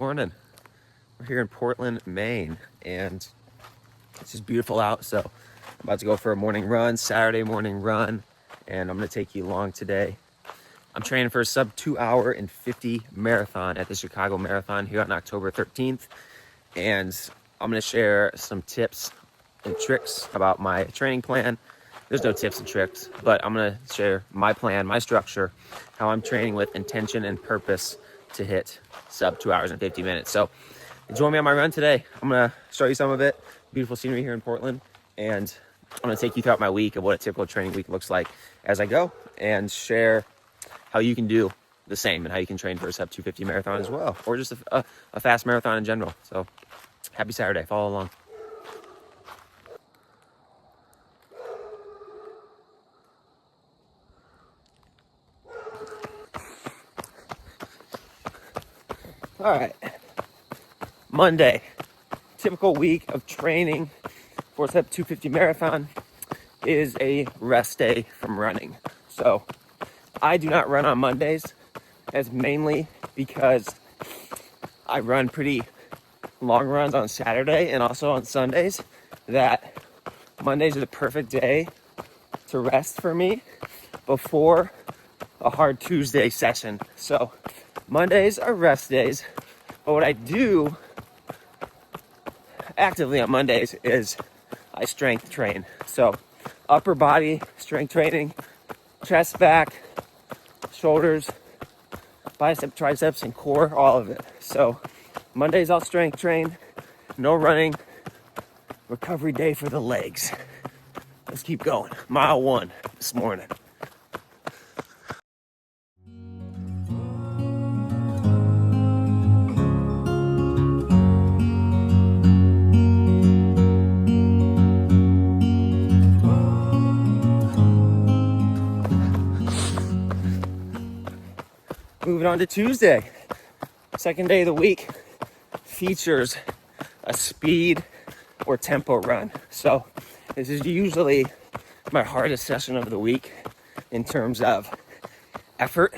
Morning. We're here in Portland, Maine, and it's just beautiful out. So I'm about to go for a morning run, Saturday morning run, and I'm going to take you along today. I'm training for a sub 2 hour and 50 marathon at the Chicago Marathon here on October 13th. And I'm going to share some tips and tricks about my training plan. There's no tips and tricks, but I'm going to share my plan, my structure, how I'm training with intention and purpose to hit sub 2 hours and 50 minutes. So join me on my run today. I'm going to show you some of it. Beautiful scenery here in Portland. And I'm going to take you throughout my week of what a typical training week looks like as I go and share how you can do the same and how you can train for a sub 250 marathon as well, or just a fast marathon in general. So happy Saturday. Follow along. All right, Monday, typical week of training for sub 250 marathon is a rest day from running. So I do not run on Mondays, as mainly because I run pretty long runs on Saturday and also on Sundays, that Mondays are the perfect day to rest for me before a hard Tuesday session. So Mondays are rest days, but what I do actively on Mondays is I strength train. So upper body strength training, chest, back, shoulders, bicep, triceps, and core, all of it. So Mondays I'll strength train, no running, recovery day for the legs. Let's keep going. Mile 1 this morning. Moving on to Tuesday, second day of the week, features a speed or tempo run. So this is usually my hardest session of the week in terms of effort,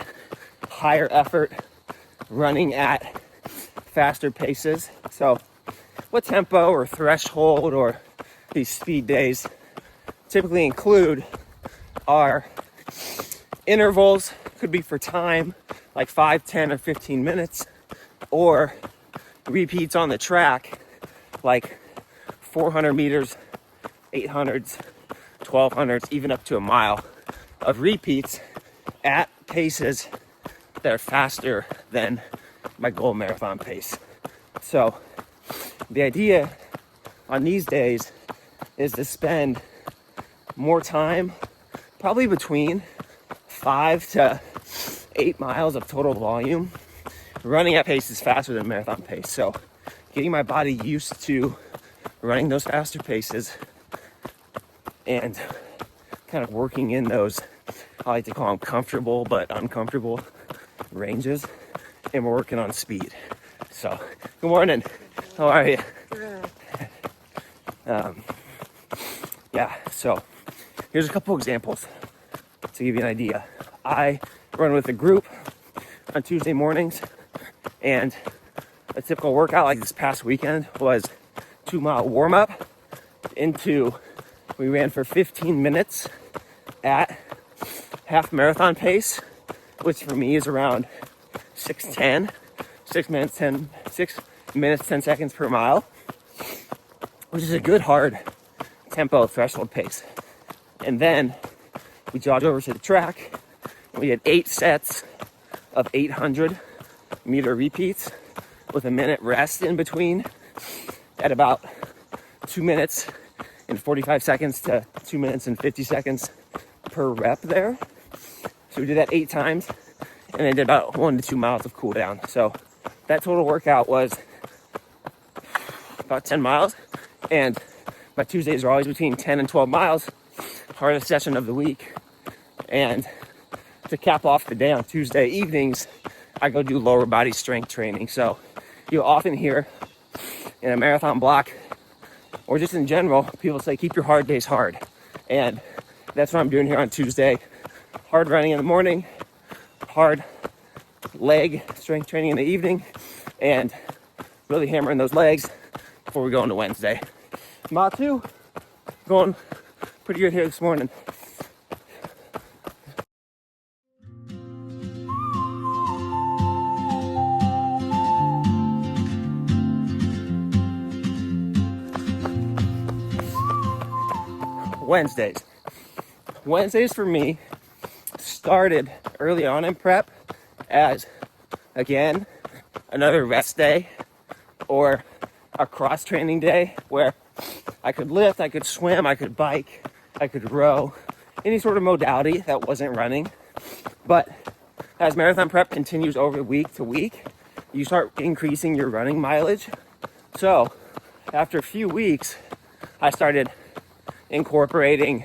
higher effort, running at faster paces. So what tempo or threshold or these speed days typically include are intervals, could be for time, like 5, 10, or 15 minutes, or repeats on the track, like 400 meters, 800s, 1200s, even up to a mile of repeats at paces that are faster than my goal marathon pace. So the idea on these days is to spend more time, probably between 5 to 8 miles of total volume, running at paces faster than marathon pace. So getting my body used to running those faster paces and kind of working in those, I like to call them comfortable but uncomfortable ranges, and we're working on speed. So good morning, how are you? Good. Yeah, so here's a couple examples to give you an idea. I run with a group on Tuesday mornings, and a typical workout like this past weekend was 2-mile warm-up into, we ran for 15 minutes at half marathon pace, which for me is around 6 minutes 10 seconds per mile, which is a good hard tempo threshold pace. And then we jogged over to the track. We did 8 sets of 800 meter repeats with a minute rest in between at about 2 minutes and 45 seconds to 2 minutes and 50 seconds per rep there. So we did that 8 times and then did about 1 to 2 miles of cool down. So that total workout was about 10 miles, and my Tuesdays are always between 10 and 12 miles, hardest session of the week. And to cap off the day on Tuesday evenings, I go do lower body strength training. So you'll often hear in a marathon block, or just in general, people say, keep your hard days hard. And that's what I'm doing here on Tuesday. Hard running in the morning, hard leg strength training in the evening, and really hammering those legs before we go into Wednesday. Mile 2, going pretty good here this morning. Wednesdays for me started early on in prep as, again, another rest day or a cross training day where I could lift, I could swim, I could bike, I could row, any sort of modality that wasn't running. But as marathon prep continues over week to week, you start increasing your running mileage. So after a few weeks, I started incorporating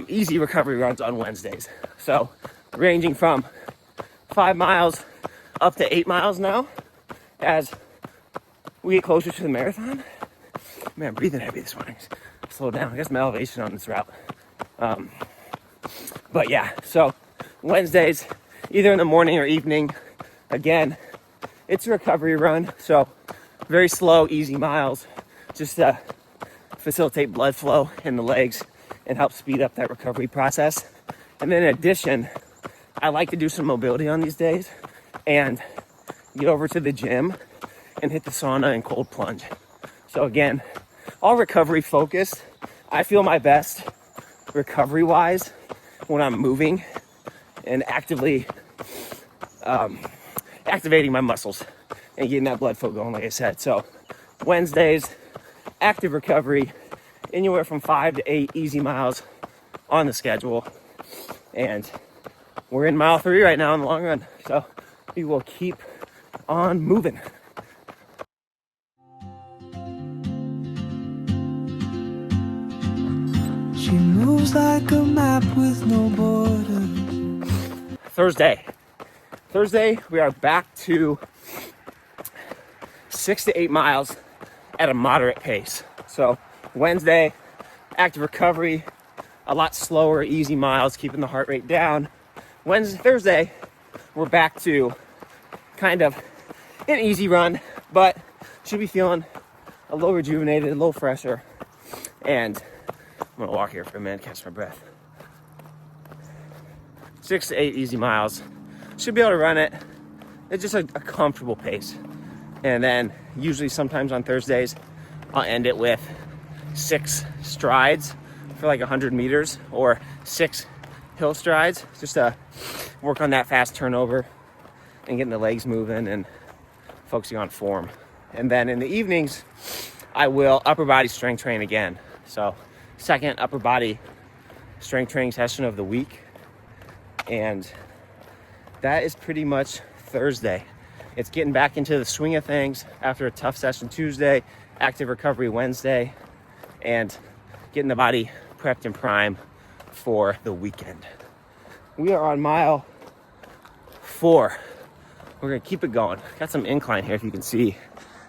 easy recovery runs on Wednesdays. So ranging from 5 miles up to 8 miles now as we get closer to the marathon. Man, I'm breathing heavy this morning. Slow down. I guess my elevation on this route. But yeah, so Wednesdays, either in the morning or evening, again, it's a recovery run. So very slow, easy miles, just to facilitate blood flow in the legs and help speed up that recovery process. And then in addition, I like to do some mobility on these days and get over to the gym and hit the sauna and cold plunge. So again, all recovery focused. I feel my best recovery wise when I'm moving and actively activating my muscles and getting that blood flow going, like I said. So Wednesdays, active recovery, anywhere from 5 to 8 easy miles on the schedule. And we're in mile 3 right now in the long run. So we will keep on moving. She moves like a map with no borders. Thursday, we are back to 6 to 8 miles at a moderate pace. So Wednesday, active recovery, a lot slower, easy miles, keeping the heart rate down. Thursday, we're back to kind of an easy run, but should be feeling a little rejuvenated, a little fresher. And I'm gonna walk here for a minute, catch my breath. 6 to 8 easy miles. Should be able to run it. It's just a comfortable pace. And then usually sometimes on Thursdays, I'll end it with 6 strides for like 100 meters or 6 hill strides, just to work on that fast turnover and getting the legs moving and focusing on form. And then in the evenings, I will upper body strength train again. So second upper body strength training session of the week. And that is pretty much Thursday. It's getting back into the swing of things after a tough session Tuesday, active recovery Wednesday, and getting the body prepped and primed for the weekend. We are on mile 4. We're gonna keep it going. Got some incline here if you can see.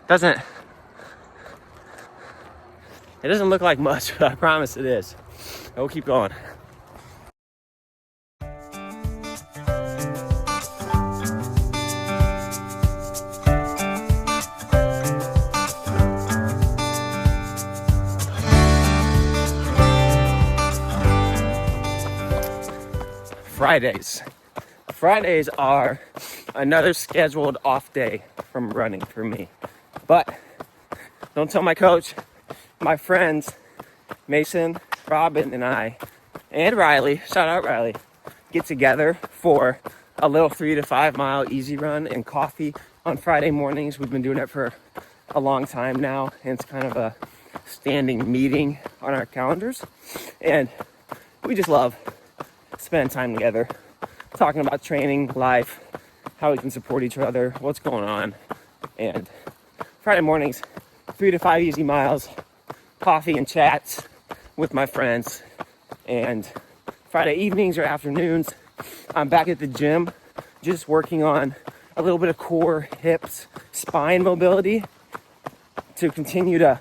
It doesn't look like much, but I promise it is. We'll keep going. Fridays are another scheduled off day from running for me. But don't tell my coach. My friends, Mason, Robin, and I, and Riley, shout out Riley, get together for a little 3 to 5 mile easy run and coffee on Friday mornings. We've been doing it for a long time now, and it's kind of a standing meeting on our calendars. And we just love spending time together, talking about training, life, how we can support each other, what's going on. And Friday mornings, 3 to 5 easy miles, coffee and chats with my friends. And Friday evenings or afternoons, I'm back at the gym, just working on a little bit of core, hips, spine mobility to continue to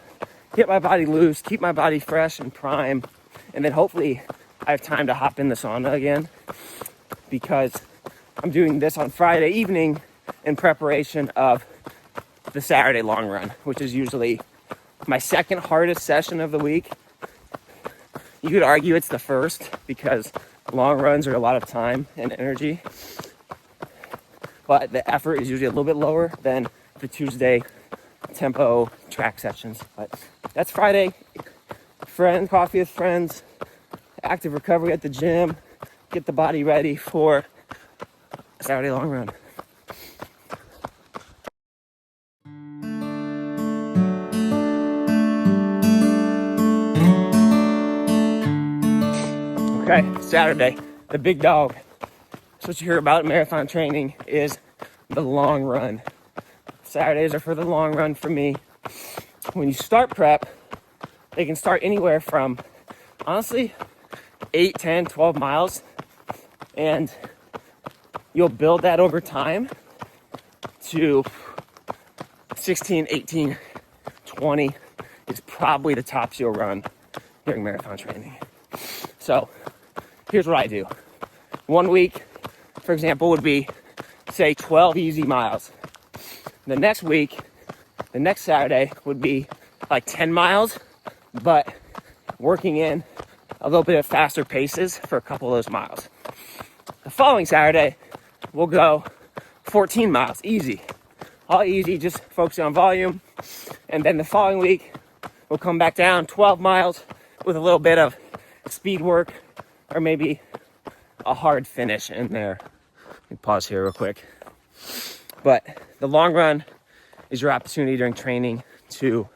get my body loose, keep my body fresh and prime. And then hopefully I have time to hop in the sauna again, because I'm doing this on Friday evening in preparation of the Saturday long run, which is usually my second hardest session of the week. You could argue it's the first because long runs are a lot of time and energy, but the effort is usually a little bit lower than the Tuesday tempo track sessions. But that's Friday. Coffee with friends, active recovery at the gym, get the body ready for a Saturday long run. Okay, Saturday, the big dog. So what you hear about marathon training is the long run. Saturdays are for the long run for me. When you start prep, they can start anywhere from, honestly, 8, 10, 12 miles. And you'll build that over time to 16, 18, 20 is probably the tops you'll run during marathon training. So here's what I do. 1 week, for example, would be, say, 12 easy miles. The next week, the next Saturday would be like 10 miles, but working in a little bit of faster paces for a couple of those miles. The following Saturday, we'll go 14 miles, easy. All easy, just focusing on volume. And then the following week, we'll come back down 12 miles with a little bit of speed work or maybe a hard finish in there. Let me pause here real quick. But the long run is your opportunity during training to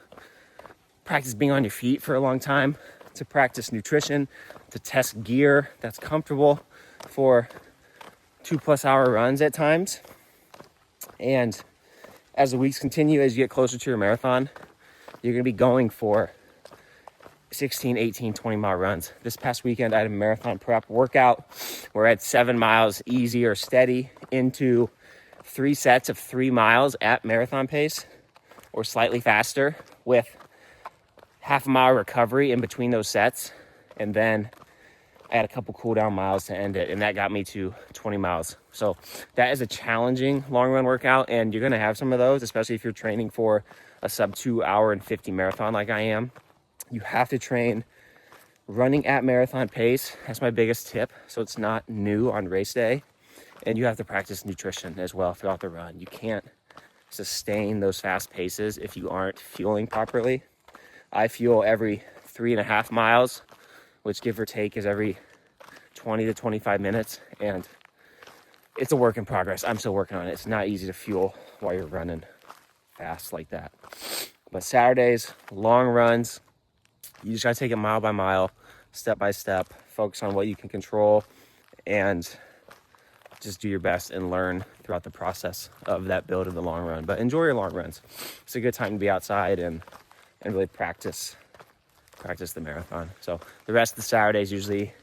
practice being on your feet for a long time, to practice nutrition, to test gear that's comfortable for 2+ hour runs at times. And as the weeks continue, as you get closer to your marathon, you're going to be going for 16, 18, 20 mile runs. This past weekend, I had a marathon prep workout where I had 7 miles easy or steady into 3 sets of 3 miles at marathon pace or slightly faster with half a mile recovery in between those sets. And then I had a couple cool down miles to end it, and that got me to 20 miles. So that is a challenging long run workout, and you're going to have some of those, especially if you're training for a sub 2 hour and 50 marathon like I am. You have to train running at marathon pace. That's my biggest tip. So it's not new on race day. And you have to practice nutrition as well throughout the run. You can't sustain those fast paces if you aren't fueling properly. I fuel every 3.5 miles, which give or take is every 20 to 25 minutes. And it's a work in progress. I'm still working on it. It's not easy to fuel while you're running fast like that. But Saturdays, long runs, you just gotta take it mile by mile, step by step, focus on what you can control, and just do your best and learn throughout the process of that build of the long run. But enjoy your long runs. It's a good time to be outside and really practice the marathon. So the rest of the Saturdays, I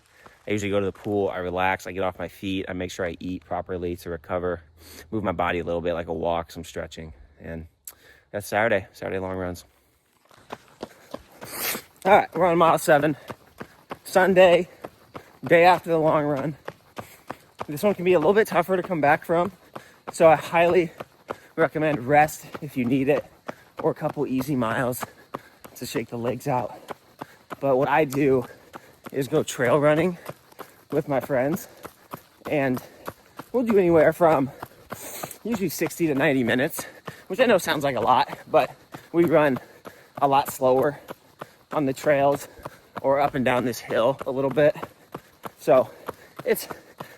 usually go to the pool, I relax, I get off my feet, I make sure I eat properly to recover, move my body a little bit, like a walk, some stretching. And that's Saturday long runs. All right, we're on mile 7. Sunday, day after the long run. This one can be a little bit tougher to come back from, so I highly recommend rest if you need it, or a couple easy miles to shake the legs out. But what I do is go trail running with my friends, and we'll do anywhere from usually 60 to 90 minutes, which I know sounds like a lot, but we run a lot slower on the trails or up and down this hill a little bit. So it's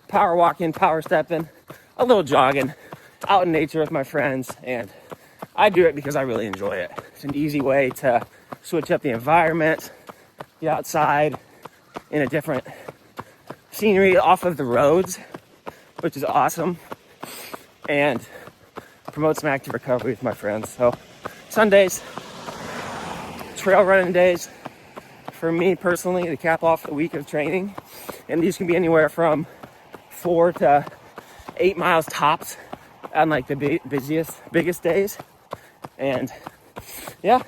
power walking, power stepping, a little jogging out in nature with my friends, and I do it because I really enjoy it. It's an easy way to switch up the environment, get outside in a different scenery off of the roads, which is awesome, and promote some active recovery with my friends. So Sundays, trail running days for me personally to cap off the week of training, and these can be anywhere from 4 to 8 miles tops on like the biggest days. And yeah,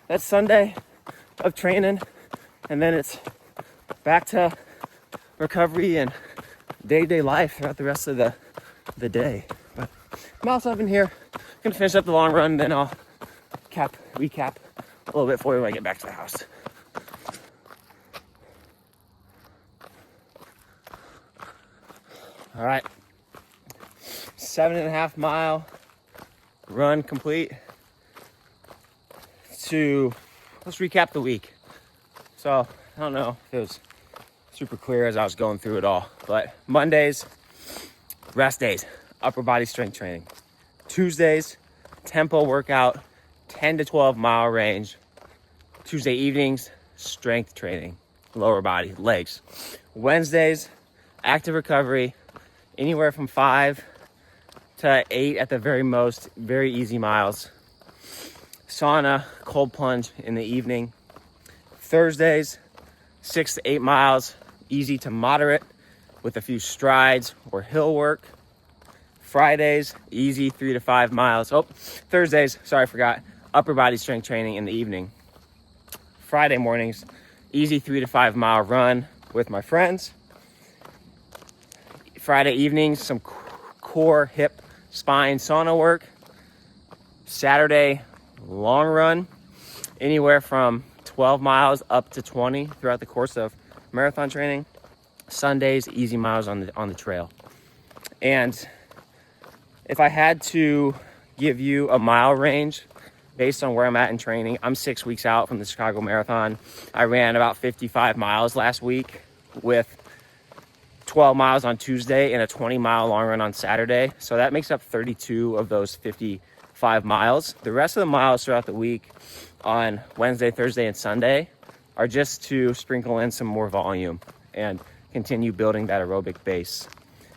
that's Sunday of training, and then it's back to recovery and day-to-day life throughout the rest of the day. But I'm also up in here. Gonna finish up the long run, then I'll recap a little bit for you when I get back to the house. All right, 7.5 mile run complete. Let's recap the week. So I don't know if it was super clear as I was going through it all, but Mondays, rest days, upper body strength training. Tuesdays, tempo workout, 10 to 12 mile range. Tuesday evenings, strength training, lower body, legs. Wednesdays, active recovery, anywhere from 5 to 8 at the very most, very easy miles. Sauna, cold plunge in the evening. Thursdays, 6 to 8 miles, easy to moderate with a few strides or hill work. Fridays, easy 3 to 5 miles. Thursdays, sorry, I forgot, upper body strength training in the evening. Friday mornings, easy 3 to 5 mile run with my friends. Friday evenings, some core, hip, spine, sauna work. Saturday, long run, anywhere from 12 miles up to 20 throughout the course of marathon training. Sundays, easy miles on the trail. And if I had to give you a mile range based on where I'm at in training, I'm 6 weeks out from the Chicago Marathon. I ran about 55 miles last week with 12 miles on Tuesday and a 20-mile long run on Saturday. So that makes up 32 of those 55 miles. The rest of the miles throughout the week on Wednesday, Thursday, and Sunday are just to sprinkle in some more volume and continue building that aerobic base.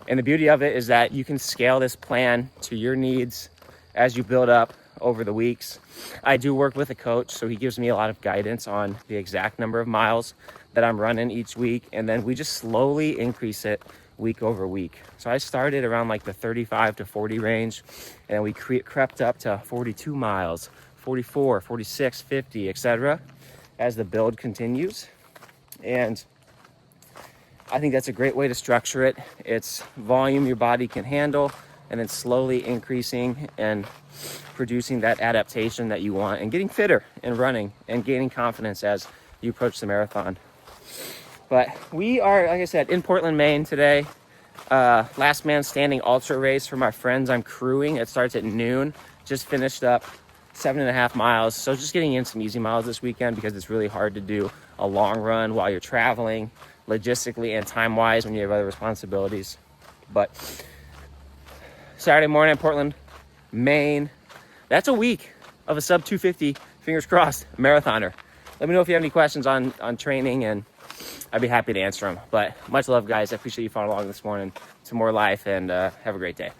And the beauty of it is that you can scale this plan to your needs as you build up over the weeks. I do work with a coach, so he gives me a lot of guidance on the exact number of miles that I'm running each week, and then we just slowly increase it week over week. So I started around like the 35 to 40 range, and then we crept up to 42 miles, 44, 46, 50, etc. as the build continues. And I think that's a great way to structure it. It's volume your body can handle, and then slowly increasing and producing that adaptation that you want, and getting fitter and running and gaining confidence as you approach the marathon. But we are, like I said, in Portland, Maine today. Last man standing ultra race for my friends I'm crewing. It starts at noon. Just finished up 7.5 miles. So just getting in some easy miles this weekend, because it's really hard to do a long run while you're traveling, logistically and time-wise, when you have other responsibilities. But Saturday morning in Portland, Maine. That's a week of a sub 250, fingers crossed, marathoner. Let me know if you have any questions on training, and I'd be happy to answer them. But much love, guys. I appreciate you following along this morning. Some more life, and have a great day.